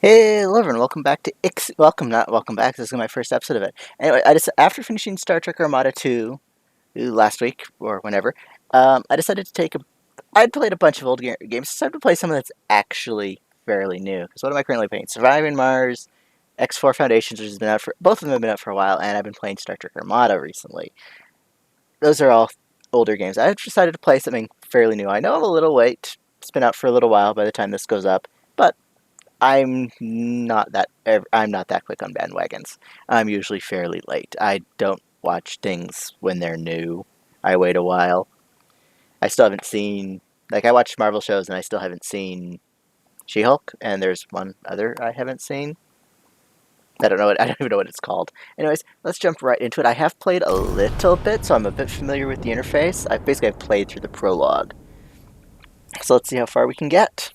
Hey, hello everyone, welcome back to not welcome back, this is my first episode of it. Anyway, after finishing Star Trek Armada 2 last week, or whenever, I decided to I'd played a bunch of old games, decided to play something that's actually fairly new. Because what am I currently playing? Surviving Mars, X4 Foundations, which has been out both of them have been out for a while, and I've been playing Star Trek Armada recently. Those are all older games. I've decided to play something fairly new. I know I'm a little late, it's been out for a little while by the time this goes up, but I'm not that quick on bandwagons. I'm usually fairly late. I don't watch things when they're new. I wait a while. I still haven't seen I watch Marvel shows and I still haven't seen She-Hulk, and there's one other I haven't seen. I don't even know what it's called. Anyways, let's jump right into it. I have played a little bit, so I'm a bit familiar with the interface. I've played through the prologue. So let's see how far we can get.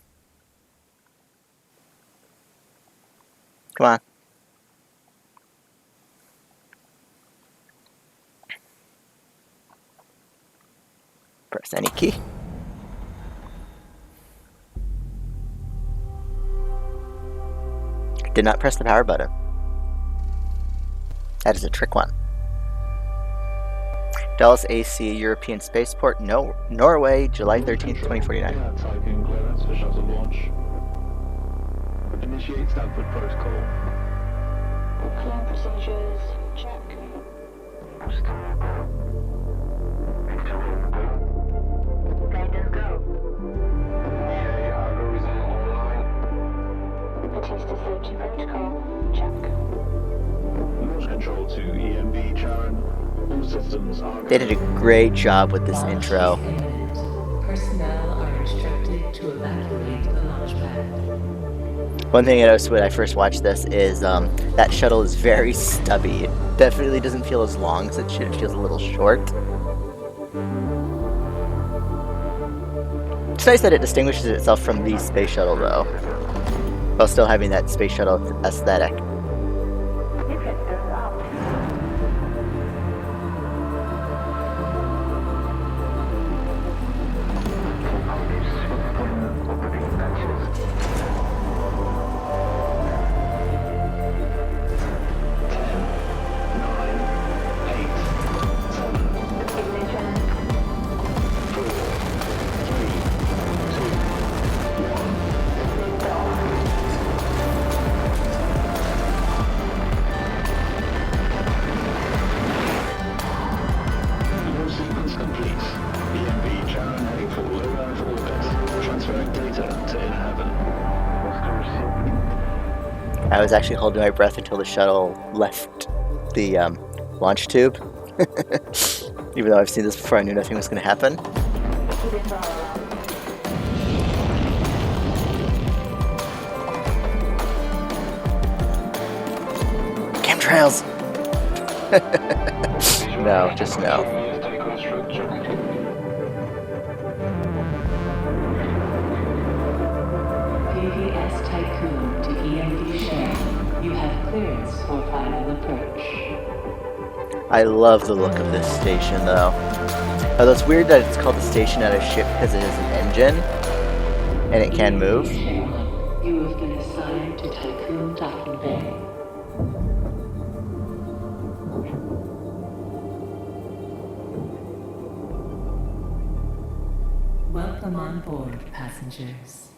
Come on. Press any key. Did not press the power button. That is a trick one. Dulles AC European Spaceport, Norway, July 13th, 2049. Typing clearance for shuttle launch. Initiate Stanford protocol. Flight procedures, check. Maiden go. Okay, algorithm online. Batista safety protocol, check. Launch control to EMB Charon. All systems are... They did a great job with this intro. Personnel are instructed to evacuate the launch pad. One thing I noticed when I first watched this is that shuttle is very stubby. It definitely doesn't feel as long as it should. It feels a little short. It's nice that it distinguishes itself from the space shuttle, though, while still having that space shuttle aesthetic. I was actually holding my breath until the shuttle left the launch tube. Even though I've seen this before, I knew nothing was going to happen. Chemtrails! No, just no. PBS Tiqqun to EMD share. You have clearance for final approach. I love the look of this station, though. Although it's weird that it's called the station at a ship because it has an engine and it can move. You have been assigned to Tiqqun Docking Bay. Welcome on board, passengers.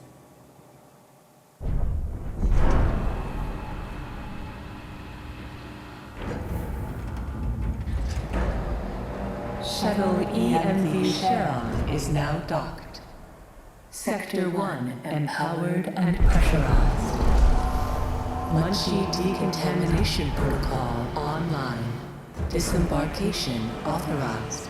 Shuttle EMV Charon is now docked. Sector 1 empowered and pressurized. Munchie decontamination protocol online. Disembarkation authorized.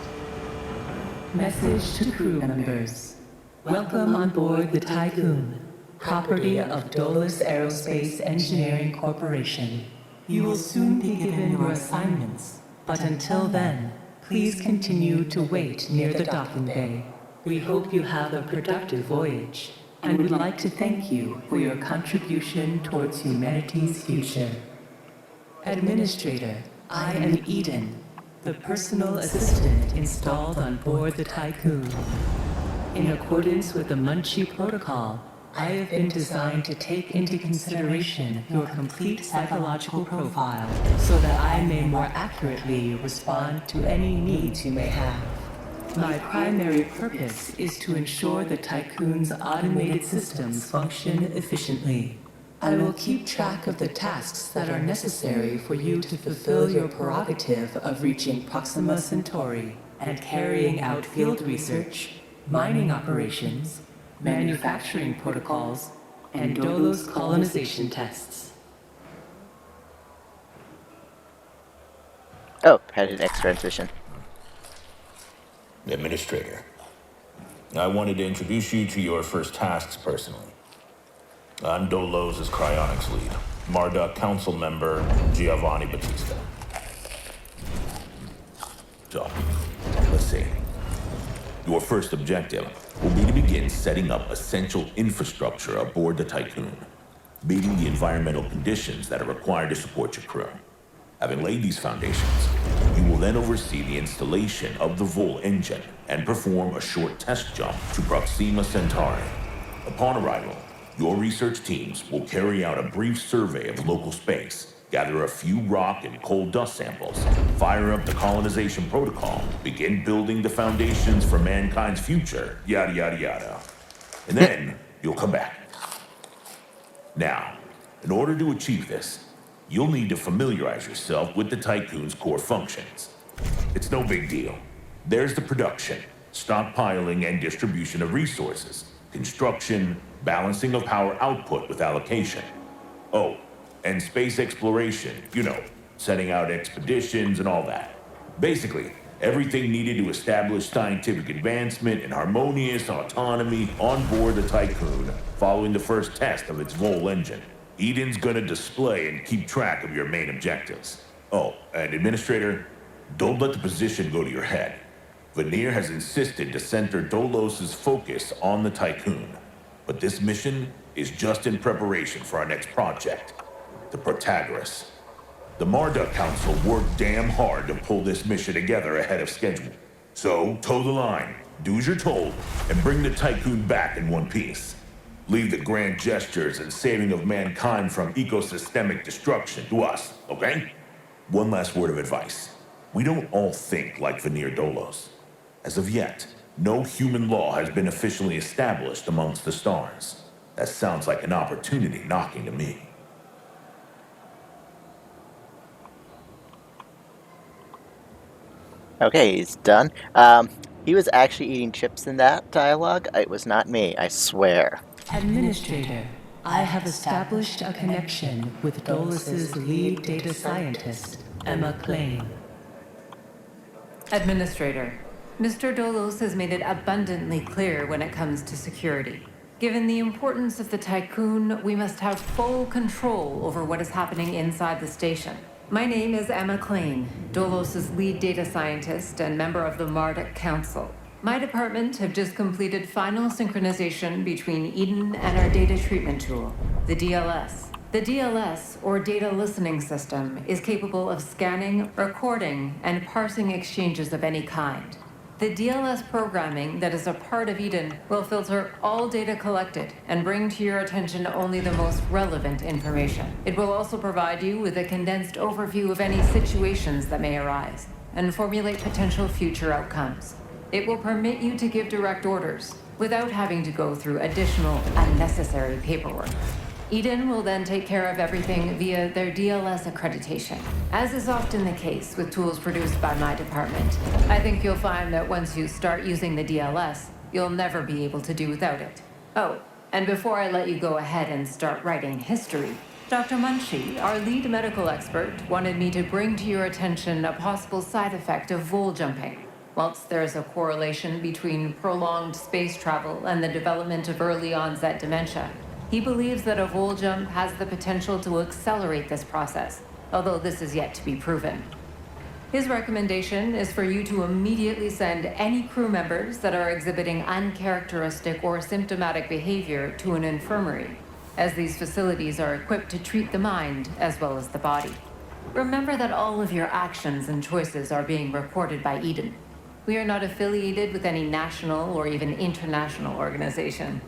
Message to crew members. Welcome on board the Tiqqun, property of Dulles Aerospace Engineering Corporation. You will soon be given your assignments, but until then, please continue to wait near the docking bay. We hope you have a productive voyage, and would like to thank you for your contribution towards humanity's future. Administrator, I am Eden, the personal assistant installed on board the Tiqqun. In accordance with the Munchie Protocol, I have been designed to take into consideration your complete psychological profile so that I may more accurately respond to any needs you may have. My primary purpose is to ensure the Tiqqun's automated systems function efficiently. I will keep track of the tasks that are necessary for you to fulfill your prerogative of reaching Proxima Centauri and carrying out field research, mining operations, manufacturing protocols, and Dolos colonization tests. Oh, had an X transition. Administrator, I wanted to introduce you to your first tasks personally. I'm Dolos' cryonics lead, Marduk council member Giovanni Battista. So, let's see. Your first objective will be to begin setting up essential infrastructure aboard the Tiqqun, meeting the environmental conditions that are required to support your crew. Having laid these foundations, you will then oversee the installation of the Vol engine and perform a short test jump to Proxima Centauri. Upon arrival, your research teams will carry out a brief survey of local space, gather a few rock and coal dust samples, fire up the colonization protocol, begin building the foundations for mankind's future, yada yada yada. And then you'll come back. Now, in order to achieve this, you'll need to familiarize yourself with the Tiqqun's core functions. It's no big deal. There's the production, stockpiling and distribution of resources, construction, balancing of power output with allocation. Oh, and space exploration, setting out expeditions and all that. Basically, everything needed to establish scientific advancement and harmonious autonomy on board the Tiqqun following the first test of its Vol engine. Eden's gonna display and keep track of your main objectives. Oh, and Administrator, don't let the position go to your head. Veneer has insisted to center Dolos' focus on the Tiqqun. But this mission is just in preparation for our next project, the Protagoras. The Marduk Council worked damn hard to pull this mission together ahead of schedule. So, toe the line, do as you're told, and bring the Tiqqun back in one piece. Leave the grand gestures and saving of mankind from ecosystemic destruction to us, okay? One last word of advice. We don't all think like Veneer Dolos. As of yet, no human law has been officially established amongst the stars. That sounds like an opportunity knocking to me. Okay, he's done. He was actually eating chips in that dialogue. It was not me, I swear. Administrator, I have established a connection with Dolos' lead data scientist, Emma Klein. Administrator, Mr. Dolos has made it abundantly clear when it comes to security. Given the importance of the Tiqqun, we must have full control over what is happening inside the station. My name is Emma Klein, Dolos' lead data scientist and member of the Marduk Council. My department have just completed final synchronization between Eden and our data treatment tool, the DLS. The DLS, or Data Listening System, is capable of scanning, recording, and parsing exchanges of any kind. The DLS programming that is a part of Eden will filter all data collected and bring to your attention only the most relevant information. It will also provide you with a condensed overview of any situations that may arise and formulate potential future outcomes. It will permit you to give direct orders without having to go through additional unnecessary paperwork. Eden will then take care of everything via their DLS accreditation, as is often the case with tools produced by my department. I think you'll find that once you start using the DLS, you'll never be able to do without it. Oh, and before I let you go ahead and start writing history, Dr. Munshi, our lead medical expert, wanted me to bring to your attention a possible side effect of vol jumping. Whilst there is a correlation between prolonged space travel and the development of early onset dementia, he believes that a vol jump has the potential to accelerate this process, although this is yet to be proven. His recommendation is for you to immediately send any crew members that are exhibiting uncharacteristic or symptomatic behavior to an infirmary, as these facilities are equipped to treat the mind as well as the body. Remember that all of your actions and choices are being recorded by Eden. We are not affiliated with any national or even international organization.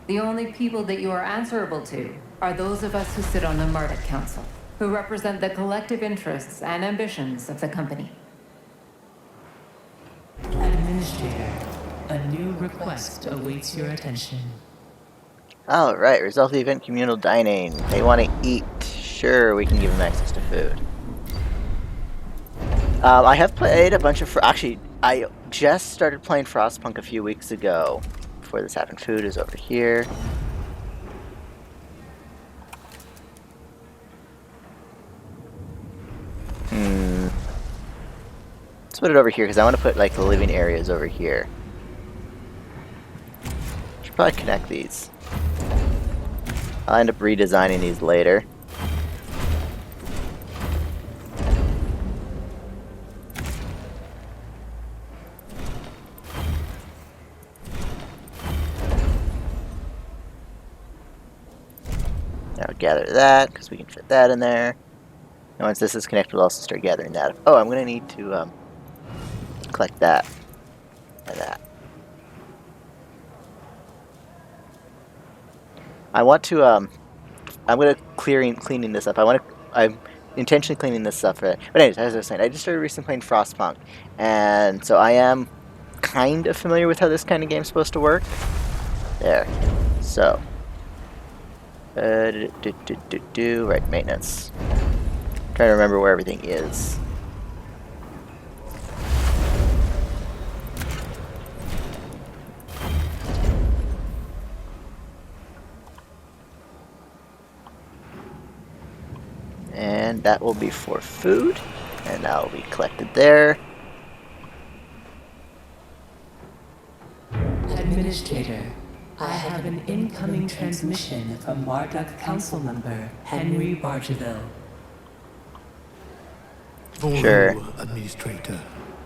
The only people that you are answerable to are those of us who sit on the Marduk Council, who represent the collective interests and ambitions of the company. Administrator, a new request awaits your attention. Alright, result of the event, communal dining. They want to eat. Sure, we can give them access to food. I have played a bunch of... Actually, I just started playing Frostpunk a few weeks ago. Before this happened, food is over here. Let's put it over here, because I want to put, like, the living areas over here. Should probably connect these. I'll end up redesigning these later. Now gather that, because we can fit that in there. And once this is connected, we'll also start gathering that. Oh, I'm going to need to collect that and that. I want to, I'm going to cleaning this up. I'm intentionally cleaning this up. But anyways, as I was saying, I just started recently playing Frostpunk. And so I am kind of familiar with how this kind of game is supposed to work. There. So. Right, maintenance. Trying to remember where everything is. And that will be for food, and that will be collected there. Administrator, I have an incoming transmission from Marduk Council member Henry Bargeville. Sure. Bonjour, Administrator.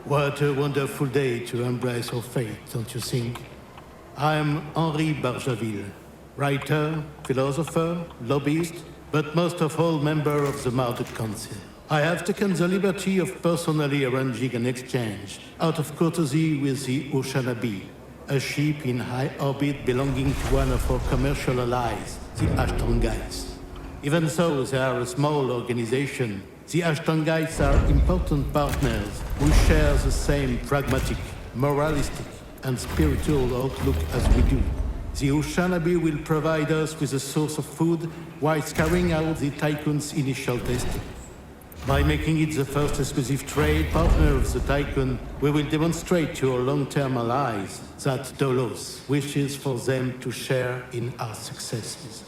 What a wonderful day to embrace our fate, don't you think? I'm Henri Bargeville, writer, philosopher, lobbyist, but most of all member of the Marduk Council. I have taken the liberty of personally arranging an exchange out of courtesy with the Oceanabi, a ship in high orbit belonging to one of our commercial allies, the Ashtangites. Even though they are a small organization, the Ashtangites are important partners who share the same pragmatic, moralistic, and spiritual outlook as we do. The Oceanabi will provide us with a source of food whilst carrying out the Tiqqun's initial testing. By making it the first exclusive trade partner of the Tiqqun, we will demonstrate to our long-term allies that Dolos wishes for them to share in our successes.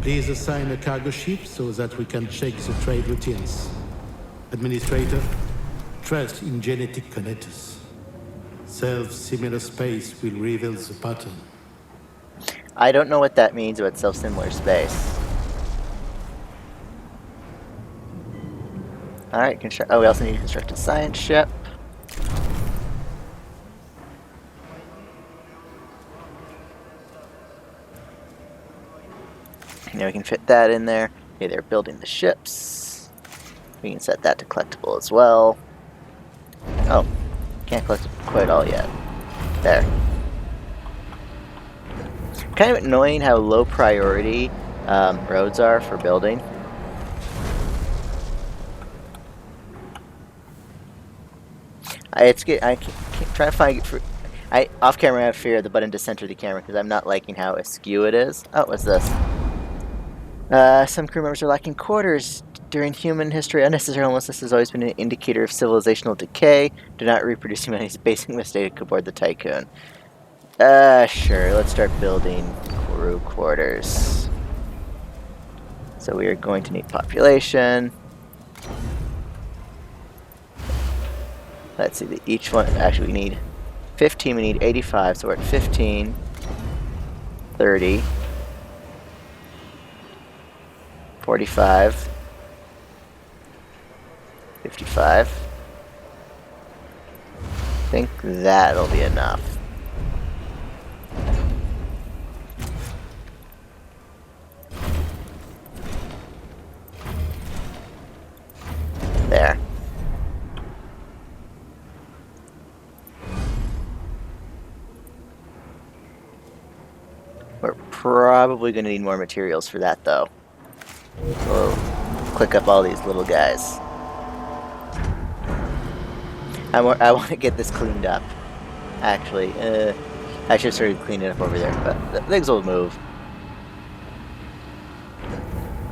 Please assign a cargo ship so that we can check the trade routines. Administrator, trust in genetic connectors. Self-similar space will reveal the pattern. I don't know what that means about self-similar space. Alright, oh, we also need to construct a science ship. Now we can fit that in there. Okay, they're building the ships. We can set that to collectible as well. Oh, can't collect it quite all yet. There. Kind of annoying how low priority roads are for building. I can't try to find it for. Off camera I have fear of the button to center the camera because I'm not liking how askew it is. Oh, what's this? Some crew members are lacking quarters during human history. Unnecessary homelessness has always been an indicator of civilizational decay. Do not reproduce humanity's basic mistake aboard the Tiqqun. Sure. Let's start building crew quarters. So we are going to need population. Let's see, each one, actually we need 15, we need 85, so we're at 15, 30, 45, 55. I think that'll be enough. There. We're probably going to need more materials for that, though. So we'll click up all these little guys. I want to get this cleaned up. Actually, I should have started cleaning up over there, but things will move.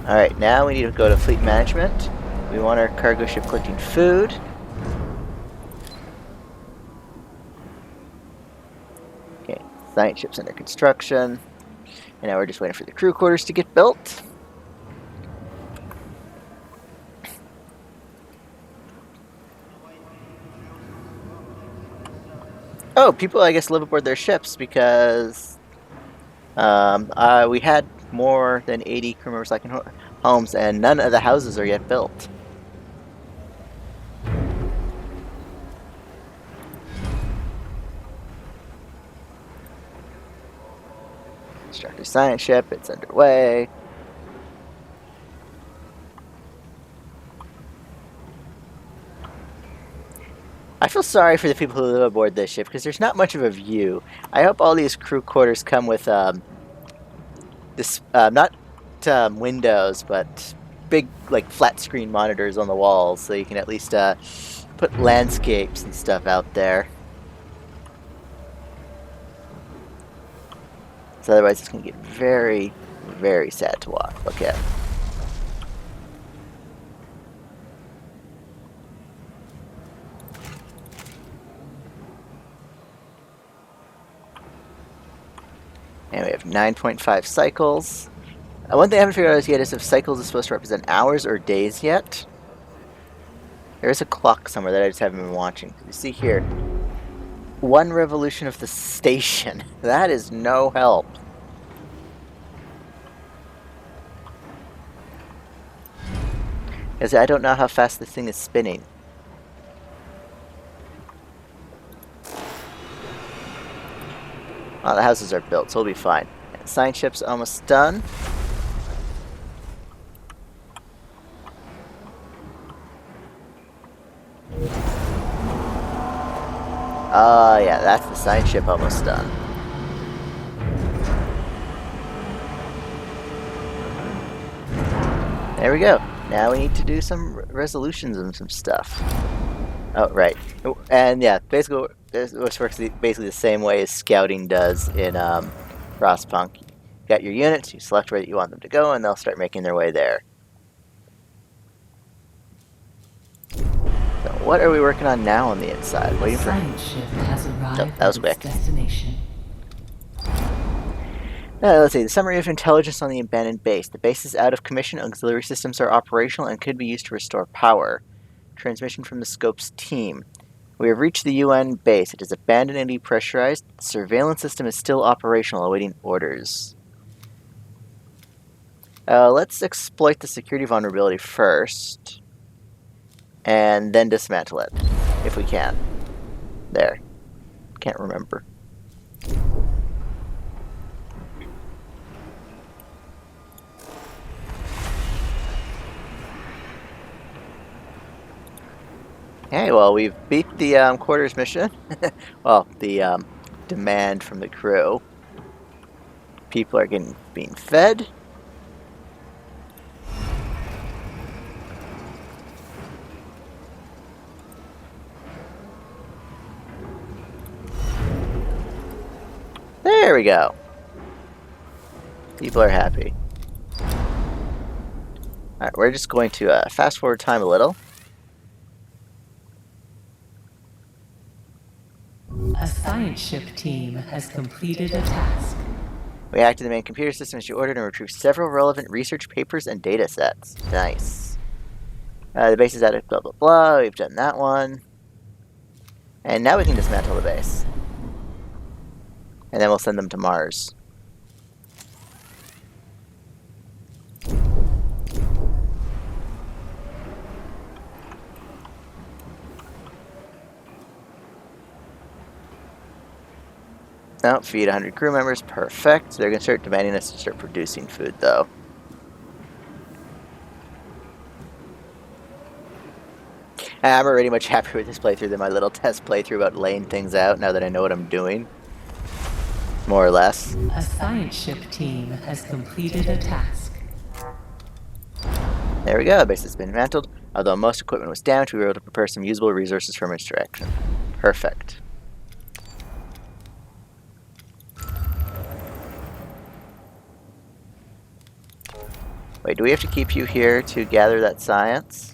Alright, now we need to go to fleet management. We want our cargo ship collecting food. Okay, science ship's under construction. And now we're just waiting for the crew quarters to get built. Oh, people, I guess, live aboard their ships because we had more than 80 crew members like in homes, and none of the houses are yet built. Constructor science ship, it's underway. I feel sorry for the people who live aboard this ship because there's not much of a view. I hope all these crew quarters come with not windows, but big like flat screen monitors on the walls, so you can at least put landscapes and stuff out there. So otherwise, it's going to get very, very sad to look at. And we have 9.5 cycles. One thing I haven't figured out yet is if cycles is supposed to represent hours or days yet. There is a clock somewhere that I just haven't been watching. You see here, 1 revolution of the station. That is no help. Because I don't know how fast this thing is spinning. Well, the houses are built, so we'll be fine. And science ship's almost done. Yeah, that's the science ship almost done. There we go. Now we need to do some resolutions and some stuff. Oh, right. And yeah, basically this works basically the same way as scouting does in Frostpunk. You got your units, you select where you want them to go, and they'll start making their way there. So what are we working on now on the inside? Waiting for... Science ship has arrived that was at quick. its destination. Let's see, the summary of intelligence on the abandoned base. The base is out of commission, auxiliary systems are operational, and could be used to restore power. Transmission from the Scopes team. We have reached the UN base. It is abandoned and depressurized. The surveillance system is still operational, awaiting orders. Let's exploit the security vulnerability first. And then dismantle it, if we can. There. Can't remember. Okay, well, we've beat the quarters mission. Well, the demand from the crew. People are being fed. There we go. People are happy. Alright, we're just going to fast forward time a little. A science ship team has completed a task. We hacked the main computer system as you ordered and retrieved several relevant research papers and data sets. Nice. The base is out of blah blah blah. We've done that one. And now we can dismantle the base. And then we'll send them to Mars. Oh, feed 100 crew members. Perfect. They're going to start demanding us to start producing food, though. I'm already much happier with this playthrough than my little test playthrough about laying things out now that I know what I'm doing. more or less. A science ship team has completed a task. There we go, the base has been dismantled. Although most equipment was damaged, we were able to prepare some usable resources for extraction. Perfect. Wait, do we have to keep you here to gather that science?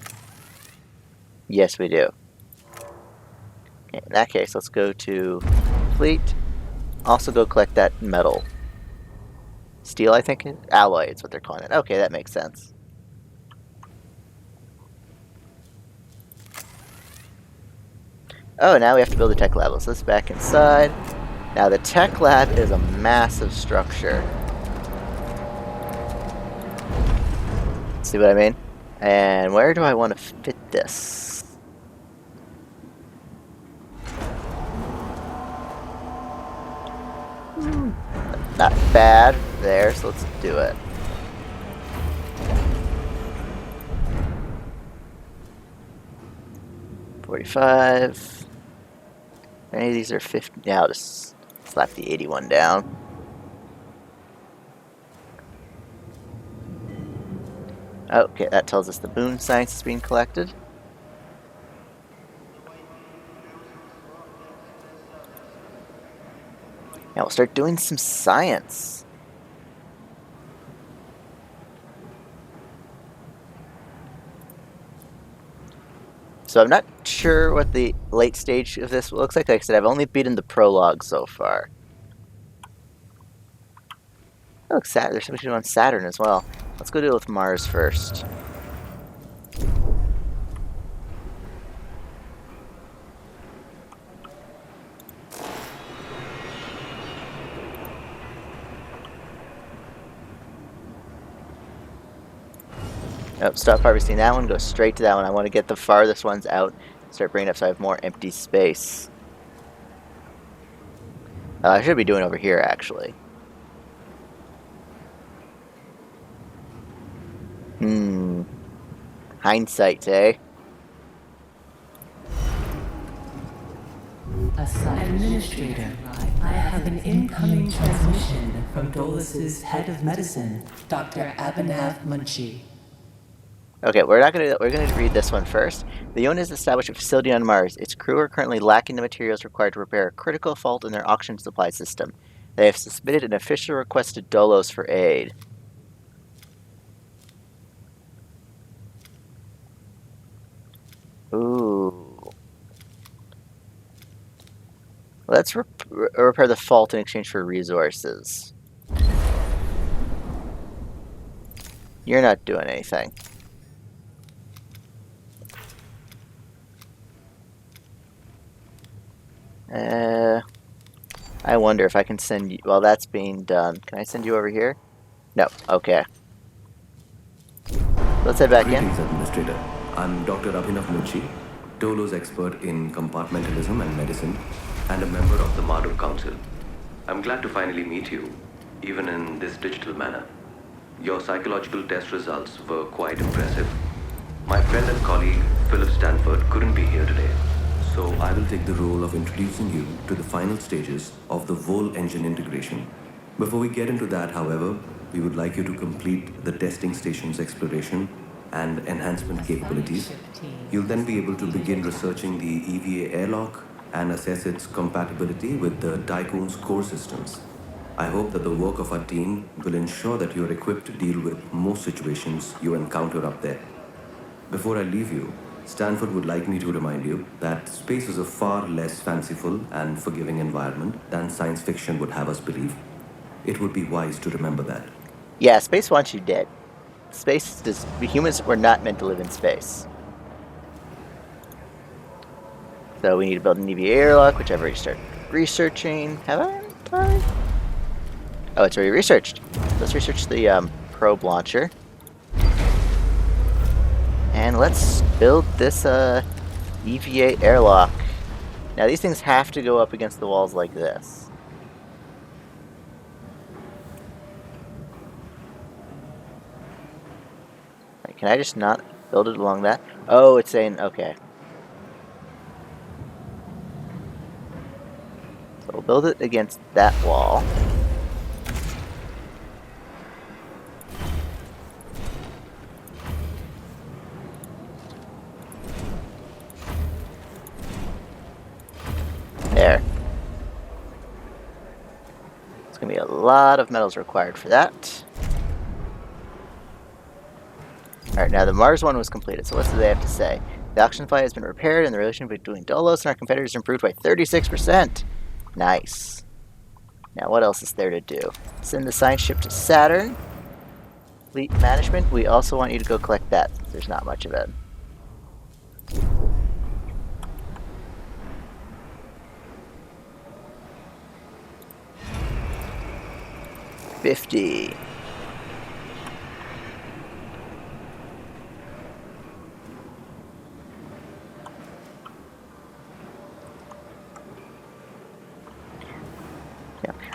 Yes, we do. Okay, in that case, let's go to fleet. Also go collect that metal. Steel, I think? Alloy is what they're calling it. Okay, that makes sense. Oh, now we have to build a tech lab. Let's back inside. Now, the tech lab is a massive structure. See what I mean? And where do I want to fit this? Not bad there, so let's do it. $45. Any of these are 50. Yeah, I'll just slap the 81 down. Okay, that tells us the boon science is being collected. Now we'll start doing some science. So I'm not sure what the late stage of this looks like. Like I said, I've only beaten the prologue so far. Oh, look, there's something to do on Saturn as well. Let's go deal with Mars first. Oh, stop harvesting that one, go straight to that one. I want to get the farthest ones out, start bringing it up so I have more empty space. I should be doing over here, actually. Hindsight, eh? Administrator, I have an incoming transmission from Dolus's head of medicine, Dr. Abhinav Munshi. Okay, we're gonna read this one first. The UN has established a facility on Mars. Its crew are currently lacking the materials required to repair a critical fault in their oxygen supply system. They have submitted an official request to Dolos for aid. Ooh. Let's repair the fault in exchange for resources. You're not doing anything. I wonder if I can send you... While that's being done, can I send you over here? No. Okay. Let's head back in. Greetings, Administrator. I'm Dr. Abhinav Munshi, Dolos expert in compartmentalism and medicine, and a member of the Marduk Council. I'm glad to finally meet you, even in this digital manner. Your psychological test results were quite impressive. My friend and colleague, Philip Stanford, couldn't be here today, so I will take the role of introducing you to the final stages of the Vol engine integration. Before we get into that, however, we would like you to complete the testing station's exploration and enhancement capabilities. You'll then be able to begin researching the EVA airlock and assess its compatibility with the Tiqqun's core systems. I hope that the work of our team will ensure that you're equipped to deal with most situations you encounter up there. Before I leave you, Stanford would like me to remind you that space is a far less fanciful and forgiving environment than science fiction would have us believe. It would be wise to remember that. Yeah, space wants you dead. Space does... Humans were not meant to live in space. So we need to build an EVA airlock, which I've already started researching. Have I? Oh, it's already researched. Let's research the probe launcher. And let's build this EVA airlock. Now these things have to go up against the walls like this. Can I just not build it along that? Oh, it's saying, okay. So we'll build it against that wall. going to be a lot of metals required for that. Alright, now the Mars one was completed, so what do they have to say? The oxygen supply has been repaired and the relationship between Dolos and our competitors improved by 36%. Nice. Now what else is there to do? Send the science ship to Saturn. Fleet management, we also want you to go collect that. There's not much of it. $50.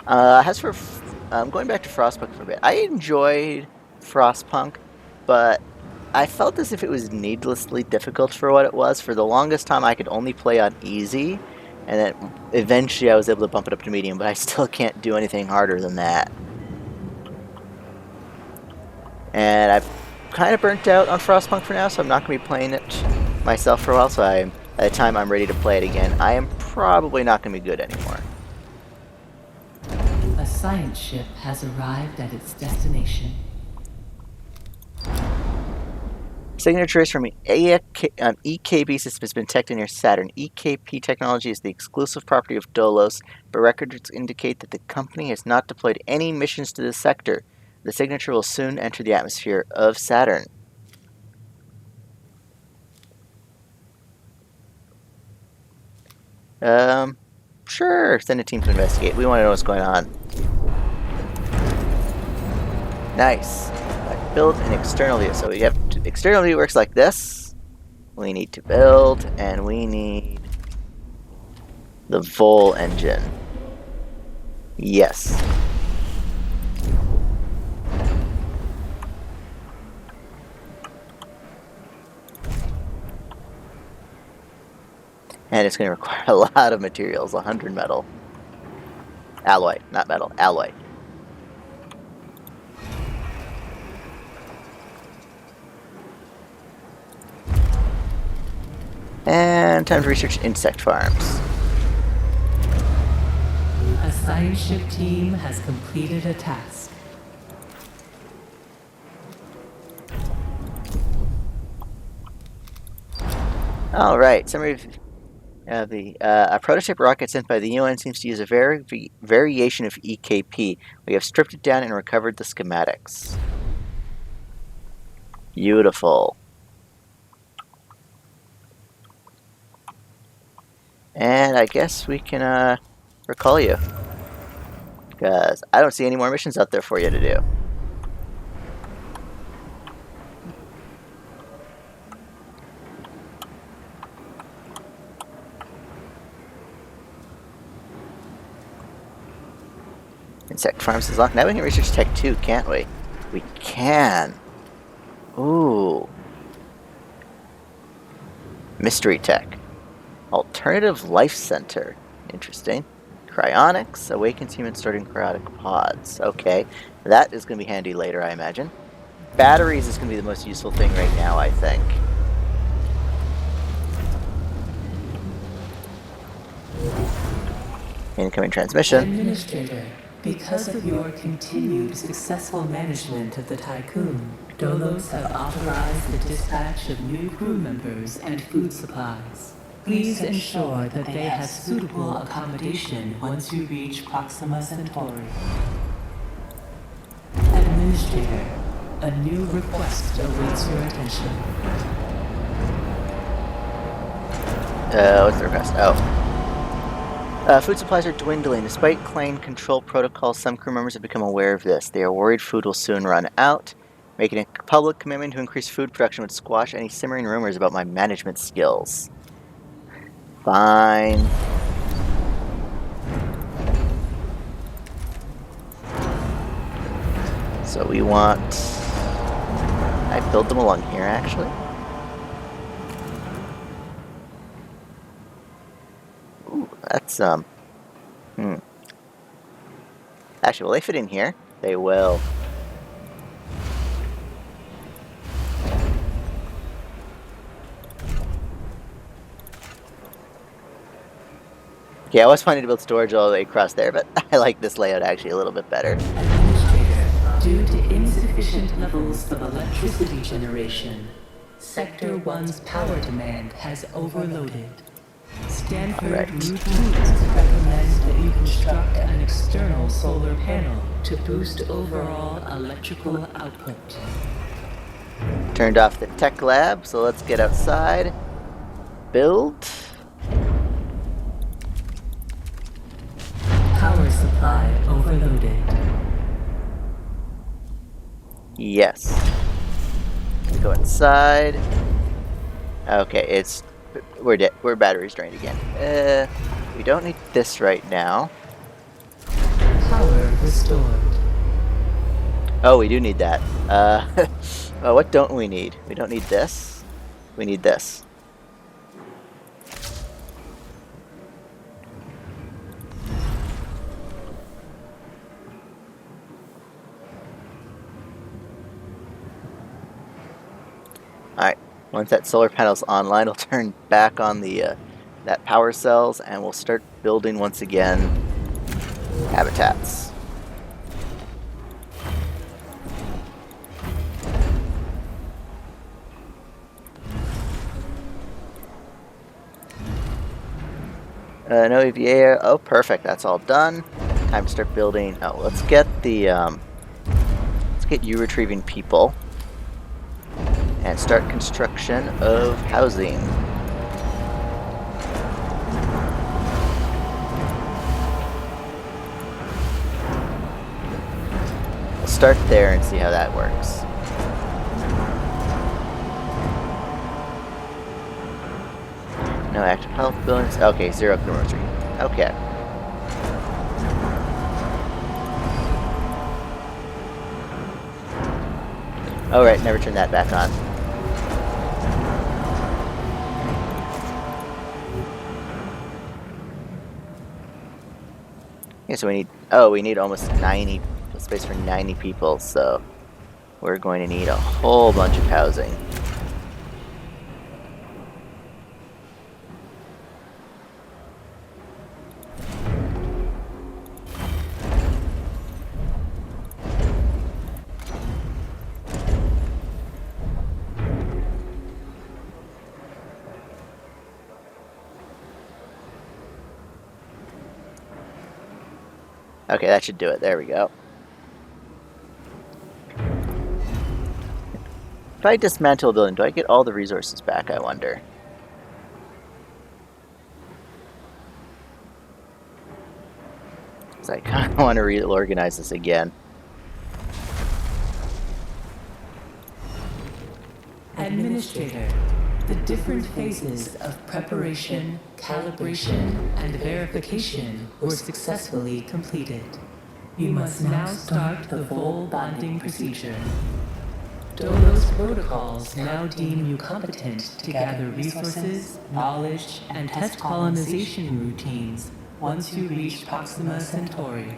As for going back to Frostpunk for a bit, I enjoyed Frostpunk, but I felt as if it was needlessly difficult for what it was. For the longest time, I could only play on easy, and then eventually I was able to bump it up to medium, but I still can't do anything harder than that. And I've kind of burnt out on Frostpunk for now, so I'm not going to be playing it myself for a while, so by the time I'm ready to play it again, I am probably not going to be good anymore. A science ship has arrived at its destination. Signatures from EKB system has been detected near Saturn. EKP technology is the exclusive property of Dolos, but records indicate that the company has not deployed any missions to this sector. The signature will soon enter the atmosphere of Saturn. Sure, send a team to investigate. We want to know what's going on. Nice. Build an external view. So we have external view works like this. We need to build, and we need the Vol engine. Yes. And it's going to require a lot of materials, 100 metal. Alloy, not metal, alloy. And time to research insect farms. A science ship team has completed a task. All right, summary of a prototype rocket sent by the UN seems to use a variation of EKP. We have stripped it down and recovered the schematics. Beautiful. And I guess we can recall you, because I don't see any more missions out there for you to do. Insect farms is locked. Now we can research Tech 2, can't we? We can. Ooh. Mystery Tech. Alternative Life Center. Interesting. Cryonics. Awakens human starting cryotic pods. Okay. That is going to be handy later, I imagine. Batteries is going to be the most useful thing right now, I think. Incoming transmission. Administrator, because of your continued successful management of the Tiqqun, Dolos have authorized the dispatch of new crew members and food supplies. Please ensure that they have suitable accommodation once you reach Proxima Centauri. Administrator, a new request awaits your attention. What's the request? Oh. Food supplies are dwindling. Despite claimed control protocols, some crew members have become aware of this. They are worried food will soon run out. Making a public commitment to increase food production would squash any simmering rumors about my management skills. Fine. So we want... I build them along here, actually. Ooh, that's, Actually, will they fit in here? They will. Yeah, I was planning to build storage all the way across there, but I like this layout actually a little bit better. Administrator, due to insufficient levels of electricity generation, Sector 1's power demand has overloaded. Stanford Alright. routines recommend that you construct an external solar panel to boost overall electrical output. Turned off the tech lab, so let's get outside. Build. Power supply overloaded. Yes. Go inside. Okay, we're batteries drained again. We don't need this right now. Power restored. Oh, we do need that. Well, what don't we need? We don't need this. We need this. Alright, once that solar panel's online, we'll turn back on the that power cells and we'll start building once again habitats. No EVA. Oh, perfect. That's all done. Time to start building. Oh, let's get the let's get you retrieving people and start construction of housing. We'll start there and see how that works. No active health buildings. Okay, 0 chemistry. Okay. Alright, never turn that back on. Okay, so we need almost 90 space for 90 people, so we're going to need a whole bunch of housing. Okay, that should do it. There we go. If I dismantle a building, do I get all the resources back, I wonder? Because I kind of want to reorganize this again. Administrator, the different phases of preparation, calibration, and verification were successfully completed. You must now start the full bonding procedure. Dolos protocols now deem you competent to gather resources, knowledge, and test colonization routines once you reach Proxima Centauri.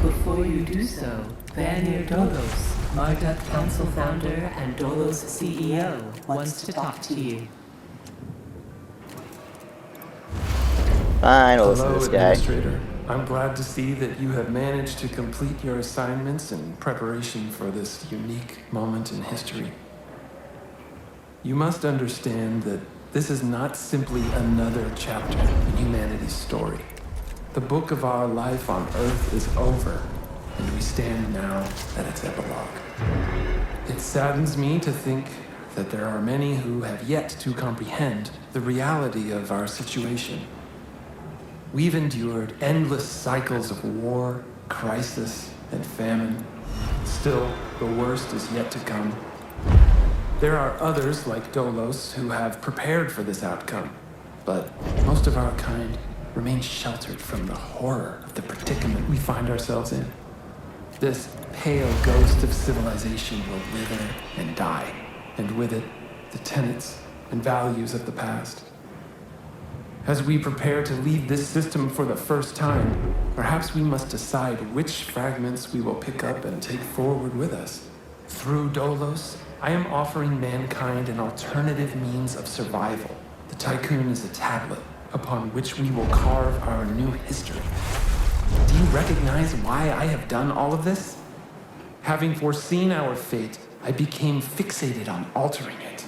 Before you do so, Vanir Dolos, Marduk Council founder and Dolos CEO, wants to talk to you. Fine, we'll listen to Hello, this guy. Administrator. I'm glad to see that you have managed to complete your assignments in preparation for this unique moment in history. You must understand that this is not simply another chapter in humanity's story. The book of our life on Earth is over, and we stand now at its epilogue. It saddens me to think that there are many who have yet to comprehend the reality of our situation. We've endured endless cycles of war, crisis, and famine. Still, the worst is yet to come. There are others, like Dolos, who have prepared for this outcome, but most of our kind remain sheltered from the horror of the predicament we find ourselves in. This pale ghost of civilization will wither and die, and with it, the tenets and values of the past. As we prepare to leave this system for the first time, perhaps we must decide which fragments we will pick up and take forward with us. Through Dolos, I am offering mankind an alternative means of survival. The Tiqqun is a tablet, upon which we will carve our new history. Do you recognize why I have done all of this? Having foreseen our fate, I became fixated on altering it.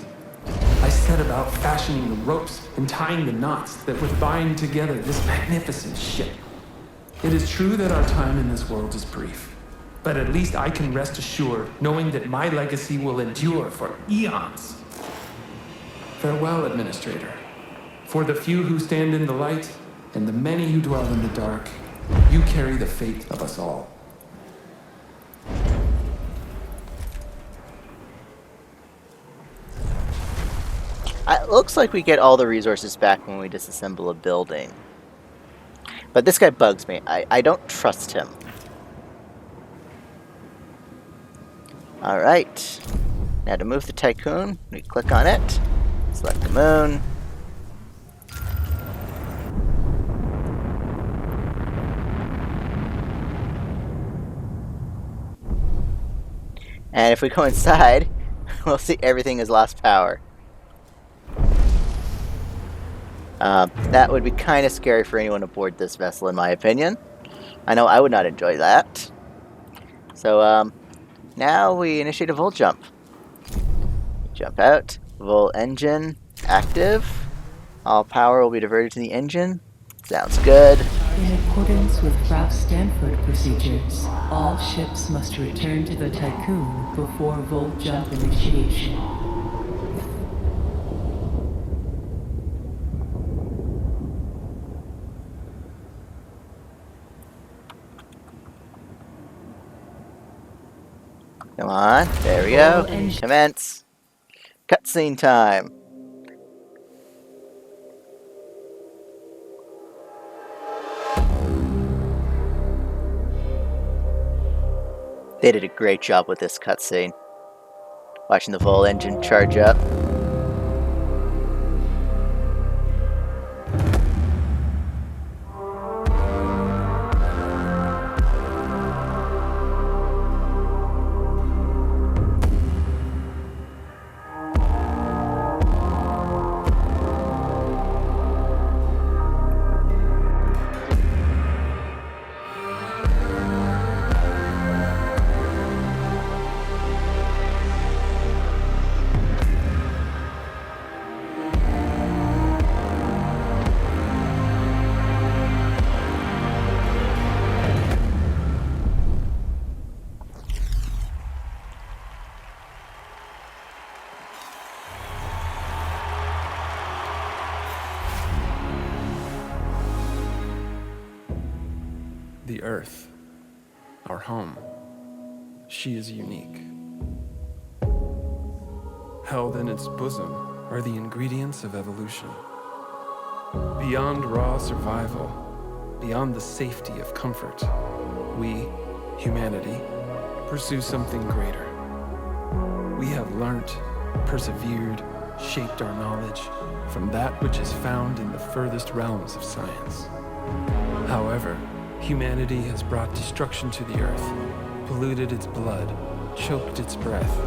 I set about fashioning the ropes and tying the knots that would bind together this magnificent ship. It is true that our time in this world is brief, but at least I can rest assured knowing that my legacy will endure for eons. Farewell, Administrator. For the few who stand in the light and the many who dwell in the dark, you carry the fate of us all. It looks like we get all the resources back when we disassemble a building. But this guy bugs me. I don't trust him. Alright. Now to move the Tiqqun, we click on it. Select the moon. And if we go inside, we'll see everything has lost power. That would be kind of scary for anyone aboard this vessel, in my opinion. I know I would not enjoy that. So, now we initiate a vol jump. Jump out. Vol engine active. All power will be diverted to the engine. Sounds good. In accordance with Ralph Stanford procedures, all ships must return to the Tiqqun before vol jump initiation. Come on. There we go. Commence. Cutscene time. They did a great job with this cutscene. Watching the Vol engine charge up. The Earth, our home, she is unique. Held in its bosom are the ingredients of evolution. Beyond raw survival, beyond the safety of comfort, we, humanity, pursue something greater. We have learnt, persevered, shaped our knowledge from that which is found in the furthest realms of science. However, humanity has brought destruction to the earth, polluted its blood, choked its breath.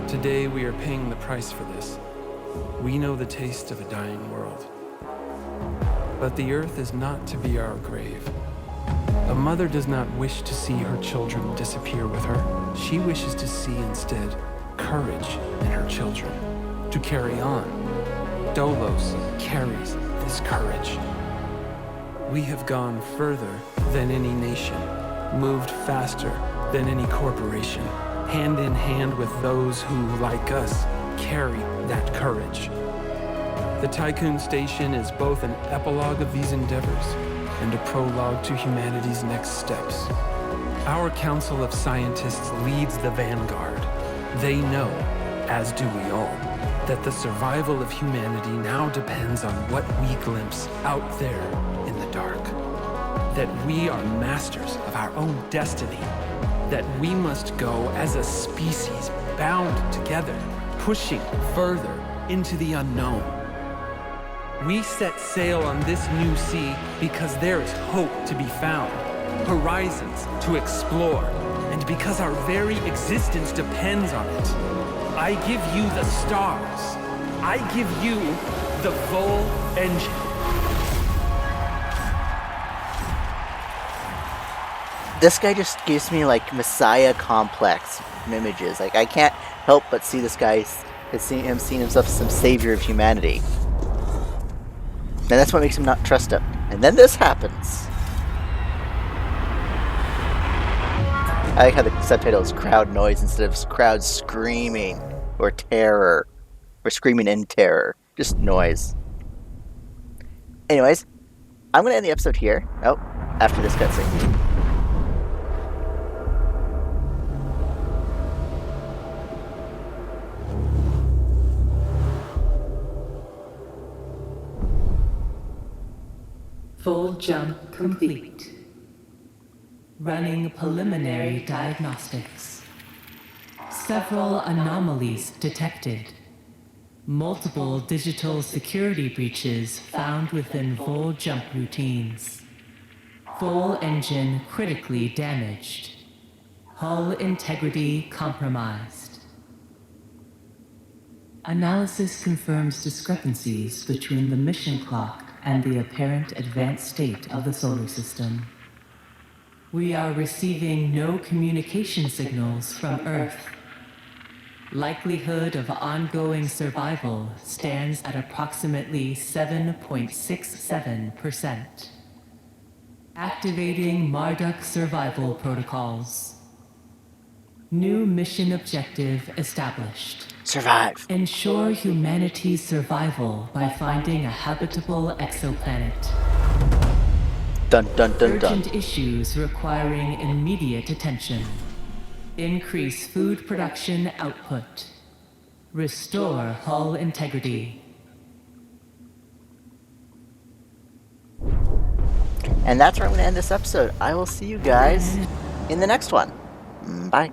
Today we are paying the price for this. We know the taste of a dying world. But the earth is not to be our grave. A mother does not wish to see her children disappear with her. She wishes to see instead courage in her children, to carry on. Dolos carries this courage. We have gone further than any nation, moved faster than any corporation, hand in hand with those who, like us, carry that courage. The Tiqqun Station is both an epilogue of these endeavors and a prologue to humanity's next steps. Our Council of Scientists leads the vanguard. They know, as do we all, that the survival of humanity now depends on what we glimpse out there in the dark. That we are masters of our own destiny. That we must go as a species bound together, pushing further into the unknown. We set sail on this new sea because there is hope to be found, horizons to explore, and because our very existence depends on it. I give you the stars. I give you the Vol engine. This guy just gives me like Messiah complex images. Like I can't help but see this guy has seen himself as some savior of humanity. And that's what makes him not trust him. And then this happens. I like how the subtitle is crowd noise instead of crowd screaming or terror. Or screaming in terror. Just noise. Anyways, I'm going to end the episode here. Oh, after this cutscene. Full jump complete. Running preliminary diagnostics. Several anomalies detected. Multiple digital security breaches found within full jump routines. Full engine critically damaged. Hull integrity compromised. Analysis confirms discrepancies between the mission clock and the apparent advanced state of the solar system. We are receiving no communication signals from Earth. Likelihood of ongoing survival stands at approximately 7.67%. Activating Marduk survival protocols. New mission objective established. Survive. Ensure humanity's survival by finding a habitable exoplanet. Dun dun dun dun. Urgent issues requiring immediate attention. Increase food production output. Restore hull integrity. And that's where I'm going to end this episode. I will see you guys in the next one. Bye.